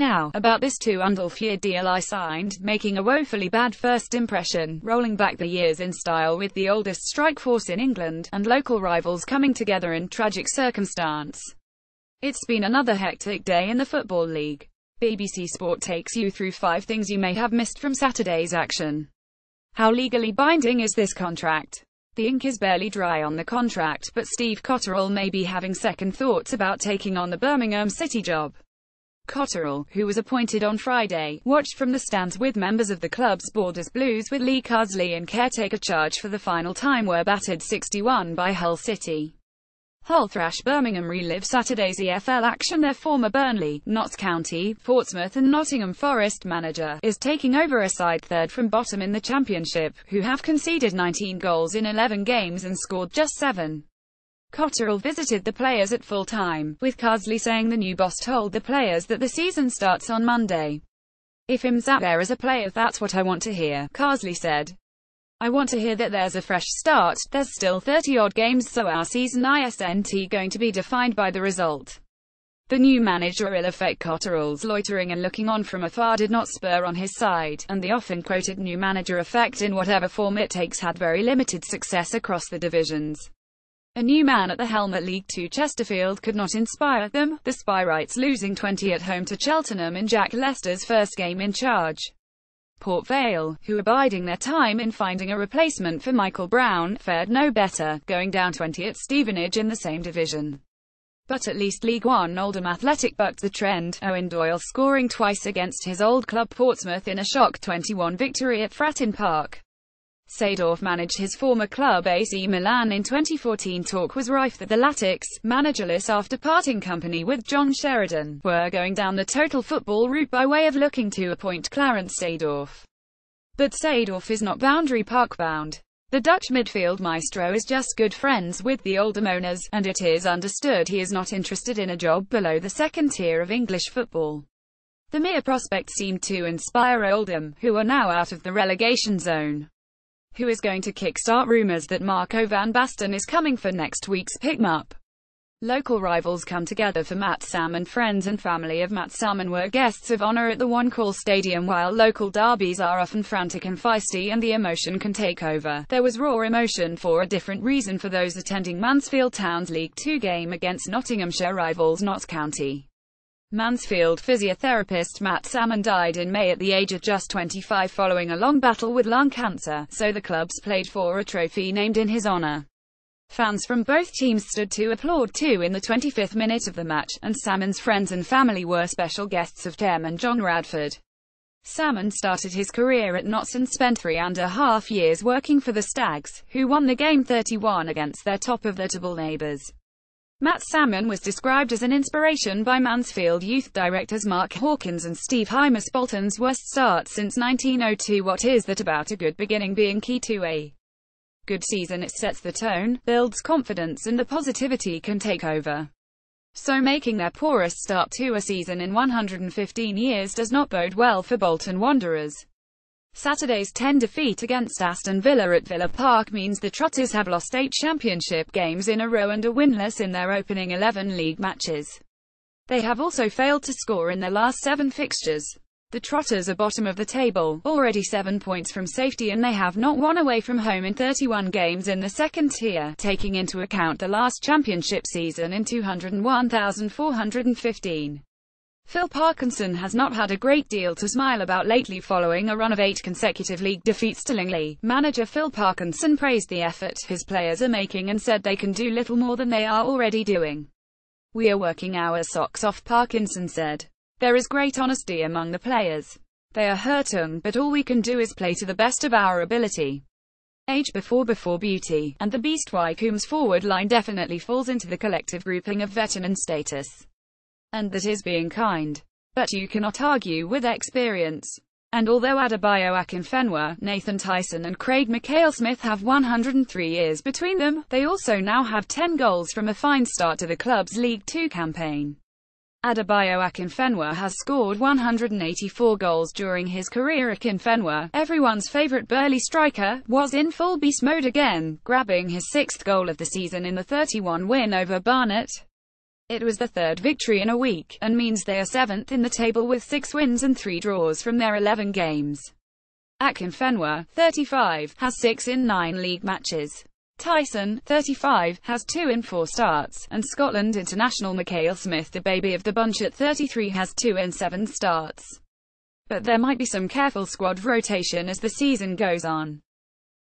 Now, about this $2.5-year deal I signed, making a woefully bad first impression, rolling back the years in style with the oldest strikeforce in England, and local rivals coming together in tragic circumstance. It's been another hectic day in the Football League. BBC Sport takes you through 5 things you may have missed from Saturday's action. How legally binding is this contract? The ink is barely dry on the contract, but Steve Cotterill may be having second thoughts about taking on the Birmingham City job. Cotterill, who was appointed on Friday, watched from the stands with members of the club's board as Blues with Lee Carsley in caretaker charge for the final time were battered 6-1 by Hull City. Hull thrash Birmingham relive Saturday's EFL action. Their former Burnley, Notts County, Portsmouth and Nottingham Forest manager is taking over a side third from bottom in the Championship, who have conceded 19 goals in 11 games and scored just 7. Cotterill visited the players at full time, with Carsley saying the new boss told the players that the season starts on Monday. "If I'm sat there as a player, that's what I want to hear," Carsley said. "I want to hear that there's a fresh start. There's still 30-odd games, so our season isn't going to be defined by the result." The new managerial effect. Cotterill's loitering and looking on from afar did not spur on his side, and the often quoted new manager effect in whatever form it takes had very limited success across the divisions. A new man at the helm at League Two Chesterfield could not inspire them, the Spirites losing 20 at home to Cheltenham in Jack Lester's first game in charge. Port Vale, who are biding their time in finding a replacement for Michael Brown, fared no better, going down 20 at Stevenage in the same division. But at least League One Oldham Athletic bucked the trend, Owen Doyle scoring twice against his old club Portsmouth in a shock 21 victory at Fratton Park. Seedorf managed his former club AC Milan in 2014. Talk was rife that the Latics, managerless after parting company with John Sheridan, were going down the total football route by way of looking to appoint Clarence Seedorf. But Seedorf is not Boundary Park bound. The Dutch midfield maestro is just good friends with the Oldham owners, and it is understood he is not interested in a job below the second tier of English football. The mere prospect seemed to inspire Oldham, who are now out of the relegation zone. Who is going to kickstart rumours that Marco van Basten is coming for next week's pick-up. Local rivals come together for Matt Sam, and friends and family of Matt Salmon were guests of honour at the One Call Stadium. While local derbies are often frantic and feisty and the emotion can take over, there was raw emotion for a different reason for those attending Mansfield Town's League Two game against Nottinghamshire rivals Notts County. Mansfield physiotherapist Matt Salmon died in May at the age of just 25 following a long battle with lung cancer, so the clubs played for a trophy named in his honour. Fans from both teams stood to applaud too in the 25th minute of the match, and Salmon's friends and family were special guests of chairman John Radford. Salmon started his career at Notts and spent 3.5 years working for the Stags, who won the game 31 against their top-of-the-table neighbours. Matt Salmon was described as an inspiration by Mansfield youth directors Mark Hawkins and Steve Hymas. Bolton's worst start since 1902. What is that about a good beginning being key to a good season? It sets the tone, builds confidence, and the positivity can take over. So making their poorest start to a season in 115 years does not bode well for Bolton Wanderers. Saturday's 10 defeat against Aston Villa at Villa Park means the Trotters have lost 8 championship games in a row and are winless in their opening 11 league matches. They have also failed to score in their last 7 fixtures. The Trotters are bottom of the table, already 7 points from safety, and they have not won away from home in 31 games in the second tier, taking into account the last championship season in 201,415. Phil Parkinson has not had a great deal to smile about lately following a run of 8 consecutive league defeats. Stillingly, manager Phil Parkinson praised the effort his players are making and said they can do little more than they are already doing. "We are working our socks off," Parkinson said. "There is great honesty among the players. They are hurting, but all we can do is play to the best of our ability. Age before beauty, and the Beast Wycombe's forward line definitely falls into the collective grouping of veteran status. And that is being kind. But you cannot argue with experience." And although Adebayo Akinfenwa, Nathan Tyson and Craig McHale-Smith have 103 years between them, they also now have 10 goals from a fine start to the club's League Two campaign. Adebayo Akinfenwa has scored 184 goals during his career. Akinfenwa, everyone's favourite Burley striker, was in full beast mode again, grabbing his 6th goal of the season in the 31 win over Barnet. It was the third victory in a week, and means they are 7th in the table with 6 wins and 3 draws from their 11 games. Akinfenwa, 35, has 6 in 9 league matches. Tyson, 35, has 2 in 4 starts, and Scotland international Mikael Smith, the baby of the bunch at 33, has 2 in 7 starts. But there might be some careful squad rotation as the season goes on.